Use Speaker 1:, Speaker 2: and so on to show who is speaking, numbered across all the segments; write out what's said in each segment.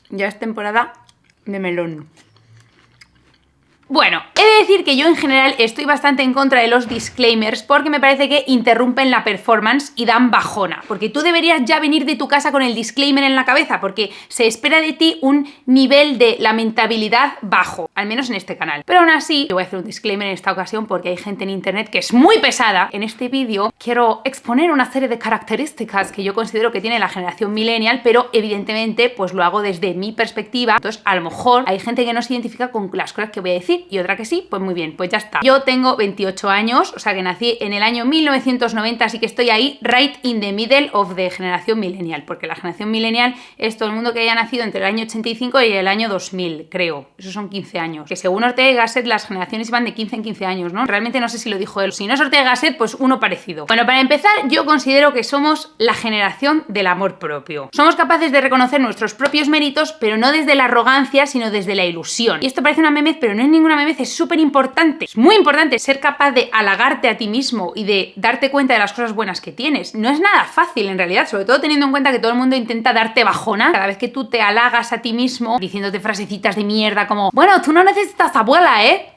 Speaker 1: Ya es temporada de melón. Bueno, he de decir que yo en general estoy bastante en contra de los disclaimers porque me parece que interrumpen la performance y dan bajona. Porque tú deberías ya venir de tu casa con el disclaimer en la cabeza porque se espera de ti un nivel de lamentabilidad bajo, al menos en este canal. Pero aún así, yo voy a hacer un disclaimer en esta ocasión porque hay gente en internet que es muy pesada. En este vídeo quiero exponer una serie de características que yo considero que tiene la generación millennial, pero evidentemente pues lo hago desde mi perspectiva. Entonces, a lo mejor hay gente que no se identifica con las cosas que voy a decir y otra que sí, pues muy bien, pues ya está. Yo tengo 28 años, o sea que nací en el año 1990, así que estoy ahí right in the middle of the generación millennial, porque la generación millennial es todo el mundo que haya nacido entre el año 85 y el año 2000, creo. Esos son 15 años. Que según Ortega y Gasset las generaciones van de 15 en 15 años, ¿no? Realmente no sé si lo dijo él. Si no es Ortega y Gasset, pues uno parecido. Bueno, para empezar, yo considero que somos la generación del amor propio. Somos capaces de reconocer nuestros propios méritos, pero no desde la arrogancia, sino desde la ilusión. Y esto parece una memez, pero no es ninguna memez, es súper importante. Es muy importante ser capaz de halagarte a ti mismo y de darte cuenta de las cosas buenas que tienes. No es nada fácil en realidad, sobre todo teniendo en cuenta que todo el mundo intenta darte bajona cada vez que tú te halagas a ti mismo diciéndote frasecitas de mierda como bueno, tú no necesitas abuela, ¿eh?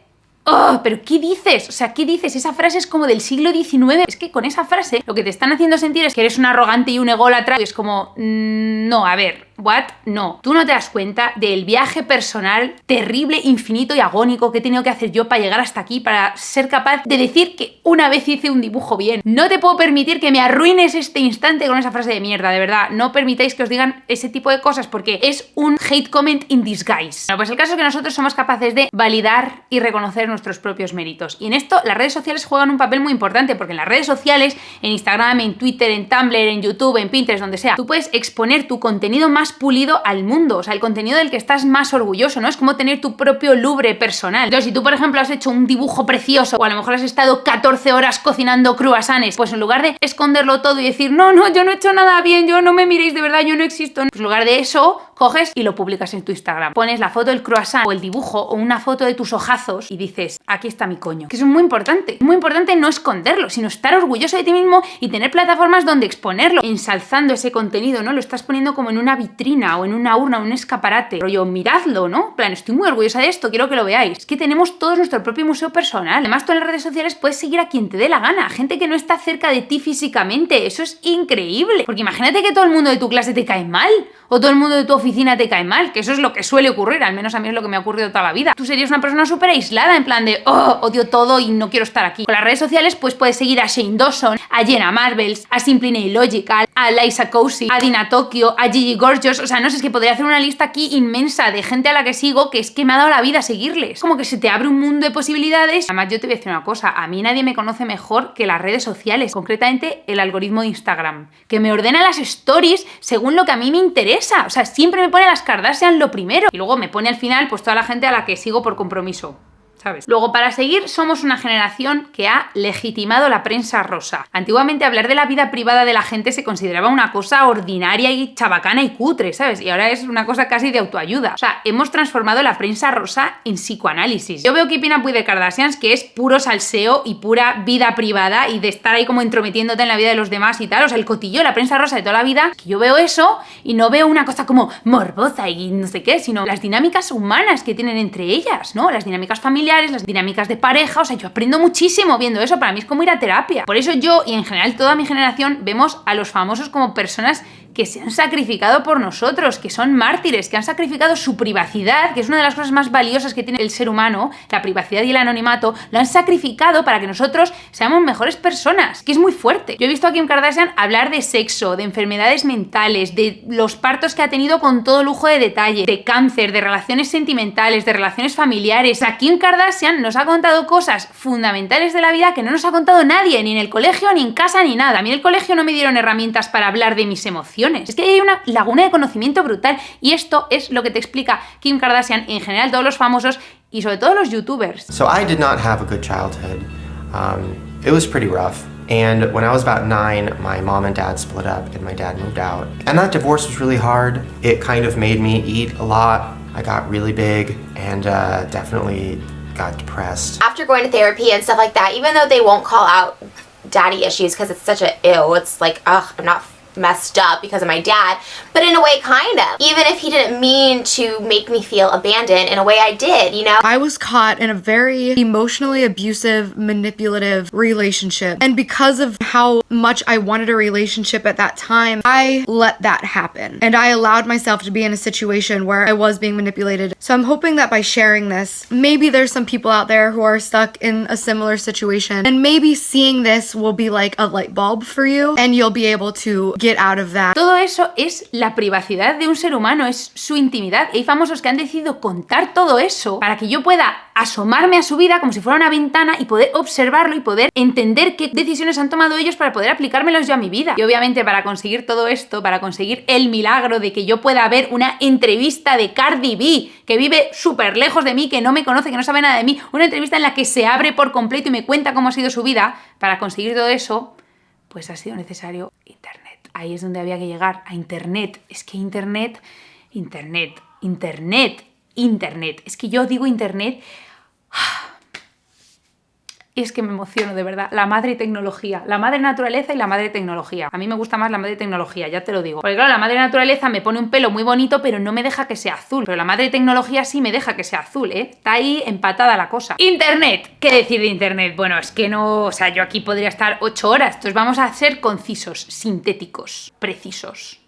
Speaker 1: ¡Oh! ¿Pero qué dices? O sea, ¿qué dices? Esa frase es como del siglo XIX. Es que con esa frase lo que te están haciendo sentir es que eres un arrogante y un ególatra. Y es como, no, a ver, ¿what? No. Tú no te das cuenta del viaje personal terrible, infinito y agónico que he tenido que hacer yo para llegar hasta aquí, para ser capaz de decir que una vez hice un dibujo bien. No te puedo permitir que me arruines este instante con esa frase de mierda, de verdad. No permitáis que os digan ese tipo de cosas porque es un hate comment in disguise. Bueno, pues el caso es que nosotros somos capaces de validar y reconocer nuestros propios méritos. Y en esto las redes sociales juegan un papel muy importante porque en las redes sociales, en Instagram, en Twitter, en Tumblr, en YouTube, en Pinterest, donde sea, tú puedes exponer tu contenido más pulido al mundo, o sea, el contenido del que estás más orgulloso, ¿no? Es como tener tu propio Louvre personal. Entonces, si tú, por ejemplo, has hecho un dibujo precioso o a lo mejor has estado 14 horas cocinando cruasanes, pues en lugar de esconderlo todo y decir, no, yo no he hecho nada bien, yo no me miréis de verdad, yo no existo, pues en lugar de eso, coges y lo publicas en tu Instagram. Pones la foto del croissant o el dibujo o una foto de tus ojazos y dices, aquí está mi coño. Que eso es muy importante. Muy importante no esconderlo, sino estar orgulloso de ti mismo y tener plataformas donde exponerlo, ensalzando ese contenido, ¿no? Lo estás poniendo como en una vitrina o en una urna, un escaparate. Rollo, miradlo, ¿no? En plan, estoy muy orgullosa de esto, quiero que lo veáis. Es que tenemos todos nuestro propio museo personal. Además, tú en las redes sociales puedes seguir a quien te dé la gana, gente que no está cerca de ti físicamente. Eso es increíble. Porque imagínate que todo el mundo de tu clase te cae mal, o todo el mundo de tu oficina te cae mal, que eso es lo que suele ocurrir, al menos a mí es lo que me ha ocurrido toda la vida. Tú serías una persona súper aislada, en plan de, oh, odio todo y no quiero estar aquí. Con las redes sociales, pues puedes seguir a Shane Dawson, a Jenna Marbles, a Simply Nailogical, a Liza Koshy, a Dina Tokyo, a Gigi Gorgeous. O sea, no sé, es que podría hacer una lista aquí inmensa de gente a la que sigo que es que me ha dado la vida seguirles. Como que se te abre un mundo de posibilidades. Además, yo te voy a decir una cosa, a mí nadie me conoce mejor que las redes sociales, concretamente el algoritmo de Instagram, que me ordena las stories según lo que a mí me interesa. O sea, siempre me pone las Kardashian lo primero y luego me pone al final pues toda la gente a la que sigo por compromiso, ¿sabes? Luego, para seguir, somos una generación que ha legitimado la prensa rosa. Antiguamente hablar de la vida privada de la gente se consideraba una cosa ordinaria y chabacana y cutre, ¿sabes? Y ahora es una cosa casi de autoayuda. O sea, hemos transformado la prensa rosa en psicoanálisis. Yo veo Keeping Up with the Kardashians, que es puro salseo y pura vida privada y de estar ahí como entrometiéndote en la vida de los demás y tal. O sea, el cotillo, la prensa rosa de toda la vida, que yo veo eso y no veo una cosa como morbosa y no sé qué, sino las dinámicas humanas que tienen entre ellas, ¿no? Las dinámicas familiares, las dinámicas de pareja. O sea, yo aprendo muchísimo viendo eso. Para mí es como ir a terapia. Por eso yo y en general toda mi generación vemos a los famosos como personas que se han sacrificado por nosotros, que son mártires, que han sacrificado su privacidad, que es una de las cosas más valiosas que tiene el ser humano, la privacidad y el anonimato, lo han sacrificado para que nosotros seamos mejores personas, que es muy fuerte. Yo he visto a Kim Kardashian hablar de sexo, de enfermedades mentales, de los partos que ha tenido con todo lujo de detalle, de cáncer, de relaciones sentimentales, de relaciones familiares. A Kim Kardashian nos ha contado cosas fundamentales de la vida que no nos ha contado nadie, ni en el colegio, ni en casa, ni nada. A mí en el colegio no me dieron herramientas para hablar de mis emociones. Es que hay una laguna de conocimiento brutal y esto es lo que te explica Kim Kardashian y en general todos los famosos y sobre todo los youtubers.
Speaker 2: So I did not have a good childhood. It was pretty rough. And when I was about 9, my mom and dad split up and my dad moved out. And that divorce was really hard. It kind of made me eat a lot. I got really big and definitely got depressed.
Speaker 3: After going to therapy and stuff like that, even though they won't call out daddy issues because it's such a ew, it's like, ugh, I'm not messed up because of my dad, but in a way kind of. Even if he didn't mean to make me feel abandoned, in a way I did, you know?
Speaker 4: I was caught in a very emotionally abusive, manipulative relationship. And because of how much I wanted a relationship at that time, I let that happen. And I allowed myself to be in a situation where I was being manipulated. So I'm hoping that by sharing this, maybe there's some people out there who are stuck in a similar situation. And maybe seeing this will be like a light bulb for you and you'll be able to get out of that.
Speaker 1: Todo eso es la privacidad de un ser humano, es su intimidad. Hay famosos que han decidido contar todo eso para que yo pueda asomarme a su vida como si fuera una ventana y poder observarlo y poder entender qué decisiones han tomado ellos para poder aplicármelos yo a mi vida. Y obviamente para conseguir todo esto, para conseguir el milagro de que yo pueda ver una entrevista de Cardi B, que vive súper lejos de mí, que no me conoce, que no sabe nada de mí, una entrevista en la que se abre por completo y me cuenta cómo ha sido su vida, para conseguir todo eso, pues ha sido necesario Internet. Ahí es donde había que llegar, a Internet. Es que Internet. Es que yo digo Internet... Y es que me emociono, de verdad. La madre tecnología, la madre naturaleza y la madre tecnología. A mí me gusta más la madre tecnología, ya te lo digo. Porque claro, la madre naturaleza me pone un pelo muy bonito, pero no me deja que sea azul. Pero la madre tecnología sí me deja que sea azul, ¿eh? Está ahí empatada la cosa. Internet. ¿Qué decir de Internet? Bueno, es que no... O sea, yo aquí podría estar 8 horas. Entonces vamos a ser concisos, sintéticos, precisos.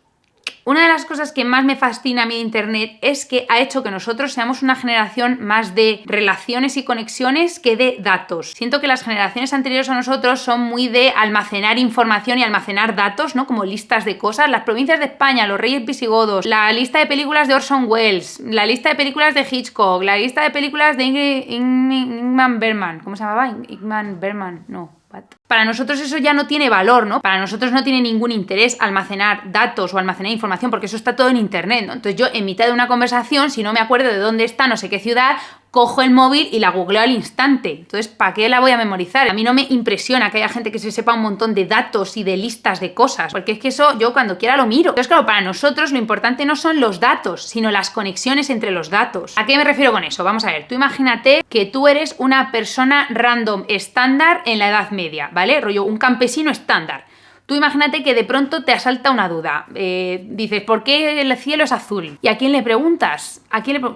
Speaker 1: Una de las cosas que más me fascina a mí de Internet es que ha hecho que nosotros seamos una generación más de relaciones y conexiones que de datos. Siento que las generaciones anteriores a nosotros son muy de almacenar información y almacenar datos, ¿no? Como listas de cosas. Las provincias de España, los reyes visigodos, la lista de películas de Orson Welles, la lista de películas de Hitchcock, la lista de películas de Ingmar Bergman. ¿Cómo se llamaba? Ingmar Bergman, no. Para nosotros eso ya no tiene valor, ¿no? Para nosotros no tiene ningún interés almacenar datos o almacenar información porque eso está todo en Internet, ¿no? Entonces yo en mitad de una conversación, si no me acuerdo de dónde está, no sé qué ciudad, cojo el móvil y la googleo al instante. Entonces, ¿para qué la voy a memorizar? A mí no me impresiona que haya gente que se sepa un montón de datos y de listas de cosas, porque es que eso yo cuando quiera lo miro. Entonces, claro, para nosotros lo importante no son los datos, sino las conexiones entre los datos. ¿A qué me refiero con eso? Vamos a ver, tú imagínate que tú eres una persona random estándar en la Edad Media, ¿vale? Rollo, un campesino estándar. Tú imagínate que de pronto te asalta una duda. Dices, ¿por qué el cielo es azul? ¿Y a quién le preguntas?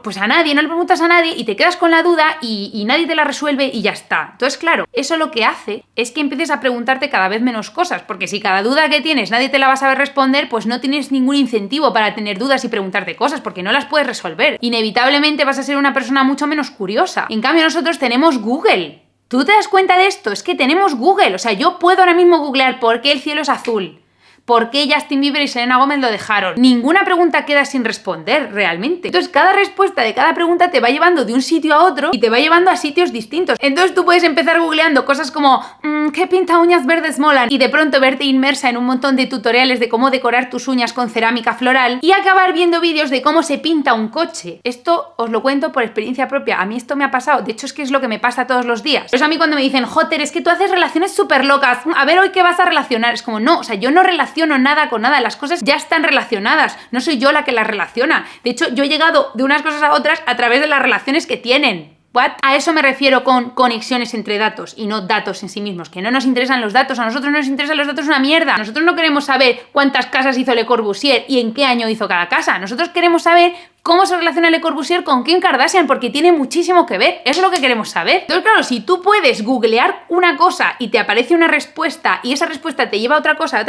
Speaker 1: Pues a nadie, no le preguntas a nadie y te quedas con la duda y nadie te la resuelve y ya está. Entonces, claro, eso lo que hace es que empieces a preguntarte cada vez menos cosas, porque si cada duda que tienes nadie te la va a saber responder, pues no tienes ningún incentivo para tener dudas y preguntarte cosas, porque no las puedes resolver. Inevitablemente vas a ser una persona mucho menos curiosa. En cambio, nosotros tenemos Google. ¿Tú te das cuenta de esto? Es que tenemos Google. O sea, yo puedo ahora mismo googlear por qué el cielo es azul, por qué Justin Bieber y Selena Gomez lo dejaron. Ninguna pregunta queda sin responder, realmente. Entonces, cada respuesta de cada pregunta te va llevando de un sitio a otro y te va llevando a sitios distintos. Entonces, tú puedes empezar googleando cosas como ¿qué pinta uñas verdes molan? Y de pronto verte inmersa en un montón de tutoriales de cómo decorar tus uñas con cerámica floral y acabar viendo vídeos de cómo se pinta un coche. Esto os lo cuento por experiencia propia. A mí esto me ha pasado. De hecho, es que es lo que me pasa todos los días. Por eso a mí cuando me dicen, Joter, es que tú haces relaciones súper locas. A ver, hoy qué vas a relacionar. Es como, no, o sea, yo no relaciono nada con nada, las cosas ya están relacionadas, no soy yo la que las relaciona. De hecho, yo he llegado de unas cosas a otras a través de las relaciones que tienen. ¿What? A eso me refiero con conexiones entre datos y no datos en sí mismos, que no nos interesan los datos, a nosotros no nos interesan los datos una mierda. Nosotros no queremos saber cuántas casas hizo Le Corbusier y en qué año hizo cada casa. Nosotros queremos saber cómo se relaciona Le Corbusier con Kim Kardashian, porque tiene muchísimo que ver. Eso es lo que queremos saber. Entonces, claro, si tú puedes googlear una cosa y te aparece una respuesta y esa respuesta te lleva a otra cosa,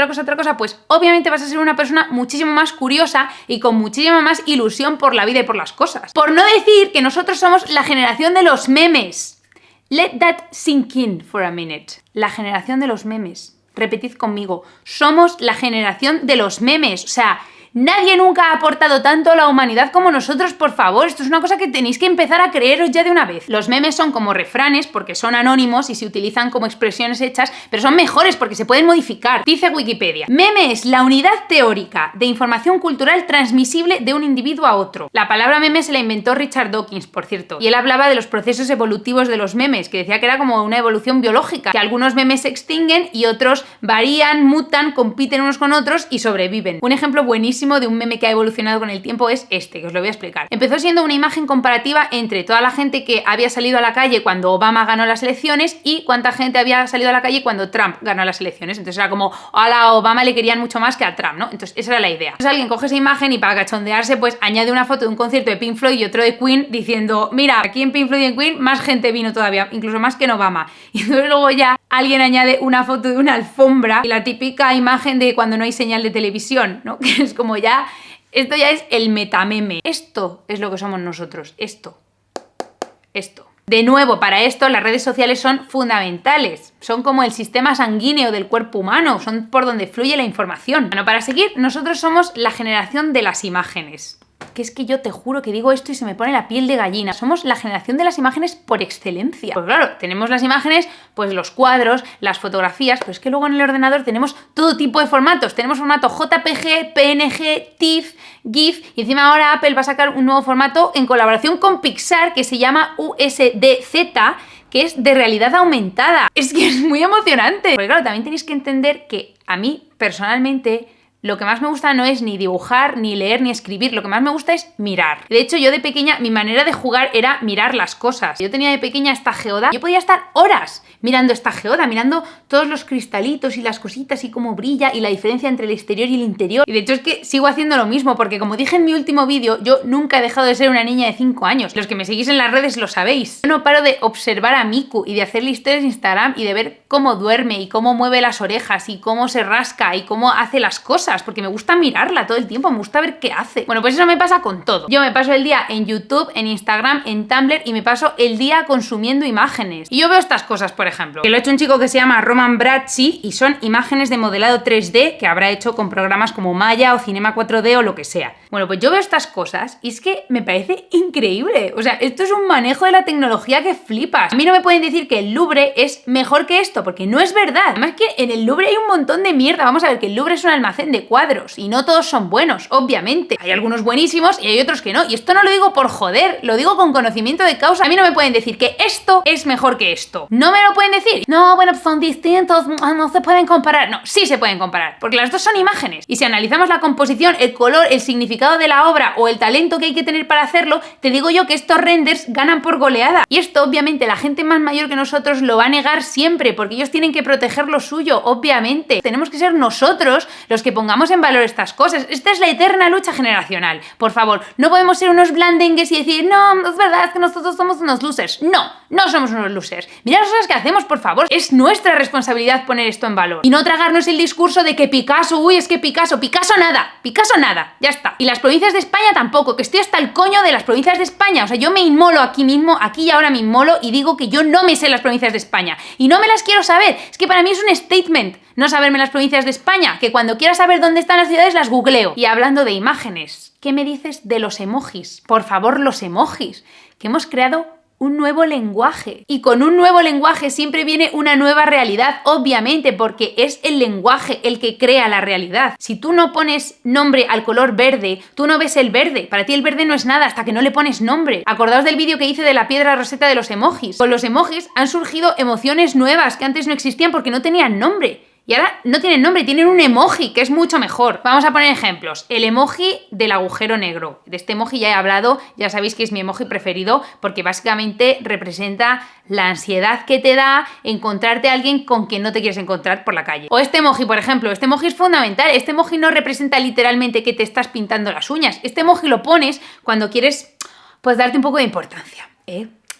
Speaker 1: pues obviamente vas a ser una persona muchísimo más curiosa y con muchísima más ilusión por la vida y por las cosas. Por no decir que nosotros somos la generación de los memes. Let that sink in for a minute. La generación de los memes. Repetid conmigo. Somos la generación de los memes. O sea, nadie nunca ha aportado tanto a la humanidad como nosotros, por favor. Esto es una cosa que tenéis que empezar a creeros ya de una vez. Los memes son como refranes porque son anónimos y se utilizan como expresiones hechas, pero son mejores porque se pueden modificar. Dice Wikipedia: meme es la unidad teórica de información cultural transmisible de un individuo a otro. La palabra meme se la inventó Richard Dawkins, por cierto, y él hablaba de los procesos evolutivos de los memes, que decía que era como una evolución biológica, que algunos memes se extinguen y otros varían, mutan, compiten unos con otros y sobreviven. Un ejemplo buenísimo muchísimo de un meme que ha evolucionado con el tiempo es este, que os lo voy a explicar. Empezó siendo una imagen comparativa entre toda la gente que había salido a la calle cuando Obama ganó las elecciones y cuánta gente había salido a la calle cuando Trump ganó las elecciones. Entonces era como, a Obama le querían mucho más que a Trump, ¿no? Entonces esa era la idea. Entonces alguien coge esa imagen y para cachondearse pues añade una foto de un concierto de Pink Floyd y otro de Queen diciendo, mira, aquí en Pink Floyd y en Queen más gente vino todavía, incluso más que en Obama. Y entonces luego ya alguien añade una foto de una alfombra y la típica imagen de cuando no hay señal de televisión, ¿no? Que es como ya, esto ya es el metameme. Esto es lo que somos nosotros, esto. De nuevo, para esto las redes sociales son fundamentales, son como el sistema sanguíneo del cuerpo humano, son por donde fluye la información. Bueno, para seguir, nosotros somos la generación de las imágenes. Que es que yo te juro que digo esto y se me pone la piel de gallina. Somos la generación de las imágenes por excelencia. Pues claro, tenemos las imágenes, pues los cuadros, las fotografías, pero es que luego en el ordenador tenemos todo tipo de formatos. Tenemos formato JPG, PNG, TIFF, GIF y encima ahora Apple va a sacar un nuevo formato en colaboración con Pixar que se llama USDZ, que es de realidad aumentada. Es que es muy emocionante. Porque claro, también tenéis que entender que a mí personalmente lo que más me gusta no es ni dibujar, ni leer, ni escribir. Lo que más me gusta es mirar. De hecho, yo de pequeña, mi manera de jugar era mirar las cosas. Yo tenía de pequeña esta geoda. Yo podía estar horas mirando esta geoda, mirando todos los cristalitos y las cositas y cómo brilla y la diferencia entre el exterior y el interior. Y de hecho es que sigo haciendo lo mismo porque como dije en mi último vídeo, yo nunca he dejado de ser una niña de 5 años. Los que me seguís en las redes lo sabéis. Yo no paro de observar a Miku y de hacerle historias de Instagram y de ver cómo duerme y cómo mueve las orejas y cómo se rasca y cómo hace las cosas, porque me gusta mirarla todo el tiempo, me gusta ver qué hace. Bueno, pues eso me pasa con todo. Yo me paso el día en YouTube, en Instagram, en Tumblr y me paso el día consumiendo imágenes. Y yo veo estas cosas, por ejemplo, que lo ha hecho un chico que se llama Roman Bratzi y son imágenes de modelado 3D que habrá hecho con programas como Maya o Cinema 4D o lo que sea. Bueno, pues yo veo estas cosas y es que me parece increíble. O sea, esto es un manejo de la tecnología que flipas. A mí no me pueden decir que el Louvre es mejor que esto, porque no es verdad. Además que en el Louvre hay un montón de mierda. Vamos a ver que el Louvre es un almacén de cuadros y no todos son buenos, obviamente. Hay algunos buenísimos y hay otros que no. Y esto no lo digo por joder, lo digo con conocimiento de causa. A mí no me pueden decir que esto es mejor que esto. No me lo pueden decir. No, bueno, son distintos, no se pueden comparar. No, sí se pueden comparar, porque las dos son imágenes. Y si analizamos la composición, el color, el significado de la obra o el talento que hay que tener para hacerlo, te digo yo que estos renders ganan por goleada. Y esto, obviamente, la gente más mayor que nosotros lo va a negar siempre, porque ellos tienen que proteger lo suyo, obviamente. Tenemos que ser nosotros los que pongamos en valor estas cosas. Esta es la eterna lucha generacional. Por favor, no podemos ser unos blandengues y decir, no, es verdad, es que nosotros somos unos losers. No, no somos unos losers. Mirad las cosas que hacemos, por favor. Es nuestra responsabilidad poner esto en valor. Y no tragarnos el discurso de que Picasso, uy, es que Picasso nada, ya está. Y las provincias de España tampoco, que estoy hasta el coño de las provincias de España. O sea, yo me inmolo aquí mismo, aquí y ahora me inmolo y digo que yo no me sé las provincias de España. Y no me las quiero saber. Es que para mí es un statement no saberme las provincias de España, que cuando quiera saber dónde están las ciudades las googleo. Y hablando de imágenes, ¿qué me dices de los emojis? Por favor, los emojis, que hemos creado un nuevo lenguaje. Y con un nuevo lenguaje siempre viene una nueva realidad, obviamente, porque es el lenguaje el que crea la realidad. Si tú no pones nombre al color verde, tú no ves el verde. Para ti el verde no es nada hasta que no le pones nombre. Acordaos del vídeo que hice de la piedra roseta de los emojis. Con los emojis han surgido emociones nuevas que antes no existían porque no tenían nombre. Y ahora no tienen nombre, tienen un emoji, que es mucho mejor. Vamos a poner ejemplos. El emoji del agujero negro. De este emoji ya he hablado, ya sabéis que es mi emoji preferido, porque básicamente representa la ansiedad que te da encontrarte a alguien con quien no te quieres encontrar por la calle. O este emoji, por ejemplo. Este emoji es fundamental. Este emoji no representa literalmente que te estás pintando las uñas. Este emoji lo pones cuando quieres, pues, darte un poco de importancia,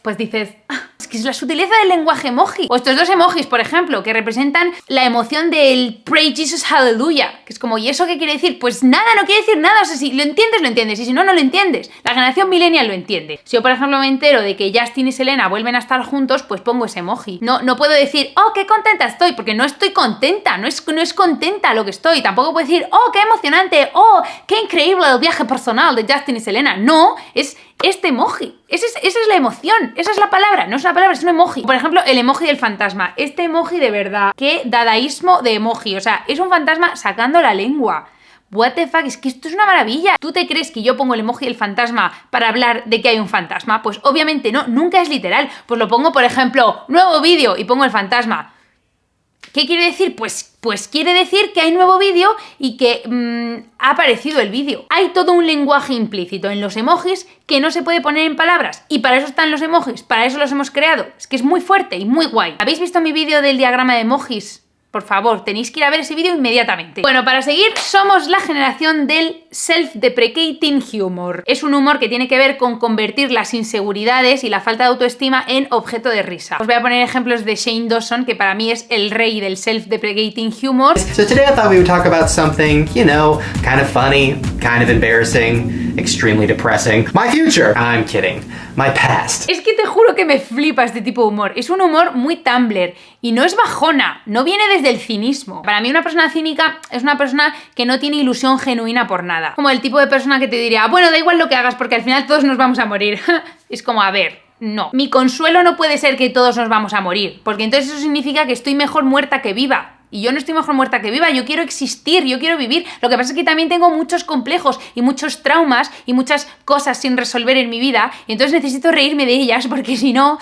Speaker 1: Pues dices, es que es la sutileza del lenguaje emoji. O estos dos emojis, por ejemplo, que representan la emoción del Pray Jesus Hallelujah, que es como, ¿y eso qué quiere decir? Pues nada, no quiere decir nada. O sea, si lo entiendes, lo entiendes. Y si no, no lo entiendes. La generación millennial lo entiende. Si yo, por ejemplo, me entero de que Justin y Selena vuelven a estar juntos, pues pongo ese emoji. No puedo decir, oh, qué contenta estoy, porque no estoy contenta. No es contenta lo que estoy. Tampoco puedo decir, oh, qué emocionante, oh, qué increíble el viaje personal de Justin y Selena. No, es este emoji. Esa es la emoción, esa es la palabra, no es una palabra, es un emoji. Por ejemplo, el emoji del fantasma. Este emoji de verdad, qué dadaísmo de emoji. O sea, es un fantasma sacando la lengua. What the fuck, es que esto es una maravilla. ¿Tú te crees que yo pongo el emoji del fantasma para hablar de que hay un fantasma? Pues obviamente no, nunca es literal. Pues lo pongo, por ejemplo, nuevo vídeo y pongo el fantasma. ¿Qué quiere decir? Pues Pues quiere decir que hay nuevo vídeo y que ha aparecido el vídeo. Hay todo un lenguaje implícito en los emojis que no se puede poner en palabras. Y para eso están los emojis, para eso los hemos creado. Es que es muy fuerte y muy guay. ¿Habéis visto mi vídeo del diagrama de emojis? Por favor, tenéis que ir a ver ese vídeo inmediatamente. Bueno, para seguir, somos la generación del self-deprecating humor. Es un humor que tiene que ver con convertir las inseguridades y la falta de autoestima en objeto de risa. Os voy a poner ejemplos de Shane Dawson, que para mí es el rey del self-deprecating humor.
Speaker 2: So today I thought we would talk about something, you know, kind of funny, kind of embarrassing, extremely depressing. My future. I'm kidding. My past.
Speaker 1: Es que te juro que me flipa este tipo de humor. Es un humor muy Tumblr y no es bajona, no viene desde el cinismo. Para mí una persona cínica es una persona que no tiene ilusión genuina por nada. Como el tipo de persona que te diría, bueno, da igual lo que hagas porque al final todos nos vamos a morir. Es como, a ver, no. Mi consuelo no puede ser que todos nos vamos a morir, porque entonces eso significa que estoy mejor muerta que viva. Y yo no estoy mejor muerta que viva, yo quiero existir, yo quiero vivir. Lo que pasa es que también tengo muchos complejos y muchos traumas y muchas cosas sin resolver en mi vida. Y entonces necesito reírme de ellas porque si no,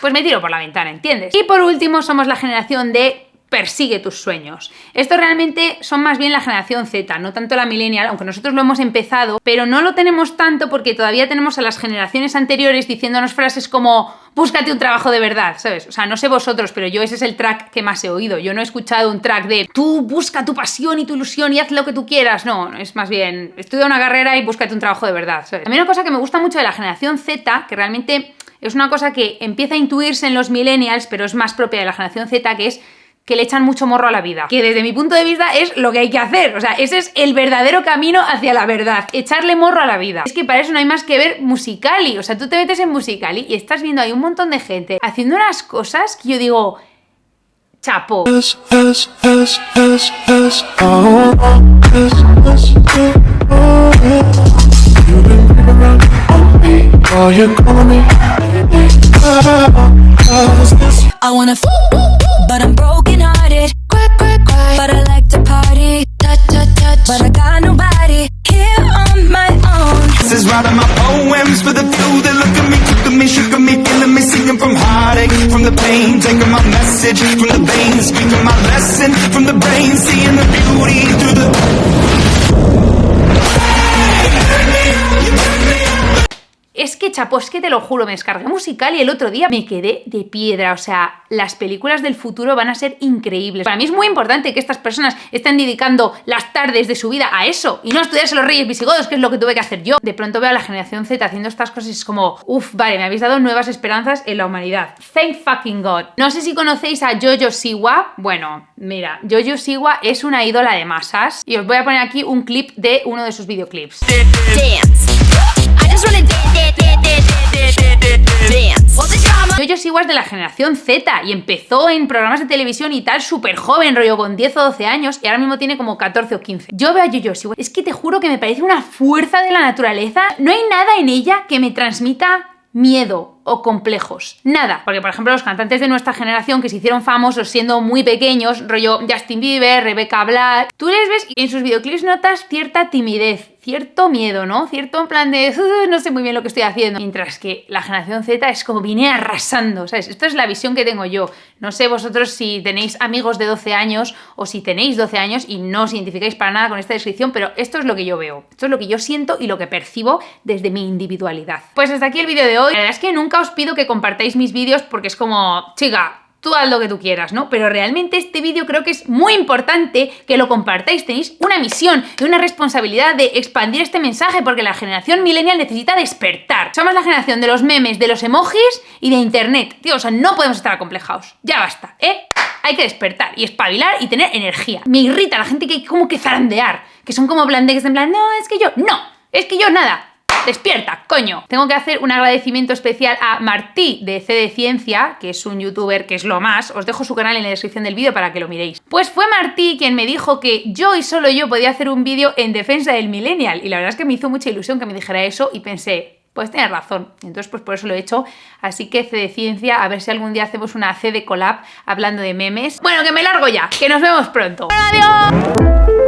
Speaker 1: pues me tiro por la ventana, ¿entiendes? Y por último, somos la generación de persigue tus sueños. Estos realmente son más bien la generación Z, no tanto la millennial, aunque nosotros lo hemos empezado, pero no lo tenemos tanto porque todavía tenemos a las generaciones anteriores diciéndonos frases como búscate un trabajo de verdad, ¿sabes? O sea, no sé vosotros, pero yo ese es el track que más he oído. Yo no he escuchado un track de tú busca tu pasión y tu ilusión y haz lo que tú quieras. No, es más bien estudia una carrera y búscate un trabajo de verdad, ¿sabes? A mí una cosa que me gusta mucho de la generación Z, que realmente es una cosa que empieza a intuirse en los millennials, pero es más propia de la generación Z, que es que le echan mucho morro a la vida. Que desde mi punto de vista es lo que hay que hacer. O sea, ese es el verdadero camino hacia la verdad. Echarle morro a la vida. Es que para eso no hay más que ver Musical.ly. O sea, tú te metes en Musical.ly y estás viendo ahí un montón de gente haciendo unas cosas que yo digo, chapo.
Speaker 5: I wanna but I'm broken hearted. But I like to party. But I got nobody here on my own.
Speaker 6: This is writing my poems for the few that look at me, took me, shook me, feeling me, singing from heartache, from the pain, taking my message from the veins, speaking my lesson from the brain, seeing the beauty through the...
Speaker 1: Es que, chapo, es que te lo juro, me descargué Musical.ly y el otro día me quedé de piedra. O sea, las películas del futuro van a ser increíbles. Para mí es muy importante que estas personas estén dedicando las tardes de su vida a eso y no a estudiarse los reyes visigodos, que es lo que tuve que hacer yo. De pronto veo a la generación Z haciendo estas cosas y es como, uff, vale, me habéis dado nuevas esperanzas en la humanidad. Thank fucking God. No sé si conocéis a Jojo Siwa. Bueno, mira, Jojo Siwa es una ídola de masas y os voy a poner aquí un clip de uno de sus videoclips.
Speaker 5: Dance. I just wanna dance.
Speaker 1: Jojo Siwa es de la generación Z y empezó en programas de televisión y tal súper joven, rollo con 10 o 12 años y ahora mismo tiene como 14 o 15. Yo veo a Jojo Siwa, es que te juro que me parece una fuerza de la naturaleza. No hay nada en ella que me transmita miedo o complejos. Nada. Porque, por ejemplo, los cantantes de nuestra generación que se hicieron famosos siendo muy pequeños, rollo Justin Bieber, Rebecca Black, tú les ves y en sus videoclips notas cierta timidez, cierto miedo, ¿no? Cierto en plan de no sé muy bien lo que estoy haciendo. Mientras que la generación Z es como viene arrasando, ¿sabes? Esto es la visión que tengo yo. No sé vosotros si tenéis amigos de 12 años o si tenéis 12 años y no os identificáis para nada con esta descripción, pero esto es lo que yo veo. Esto es lo que yo siento y lo que percibo desde mi individualidad. Pues hasta aquí el vídeo de hoy. La verdad es que nunca os pido que compartáis mis vídeos porque es como, chica, tú haz lo que tú quieras, ¿no? Pero realmente este vídeo creo que es muy importante que lo compartáis. Tenéis una misión y una responsabilidad de expandir este mensaje porque la generación millennial necesita despertar. Somos la generación de los memes, de los emojis y de internet. Tío, o sea, no podemos estar acomplejados. Ya basta, ¿eh? Hay que despertar y espabilar y tener energía. Me irrita la gente que hay como que zarandear, que son como blandeques en plan, no, es que yo nada. ¡Despierta, coño! Tengo que hacer un agradecimiento especial a Martí de C de Ciencia, que es un youtuber que es lo más. Os dejo su canal en la descripción del vídeo para que lo miréis. Pues fue Martí quien me dijo que yo y solo yo podía hacer un vídeo en defensa del millennial. Y la verdad es que me hizo mucha ilusión que me dijera eso y pensé, pues tienes razón. Entonces pues por eso lo he hecho. Así que C de Ciencia, a ver si algún día hacemos una C de collab hablando de memes. Bueno, que me largo ya, que nos vemos pronto. ¡Adiós!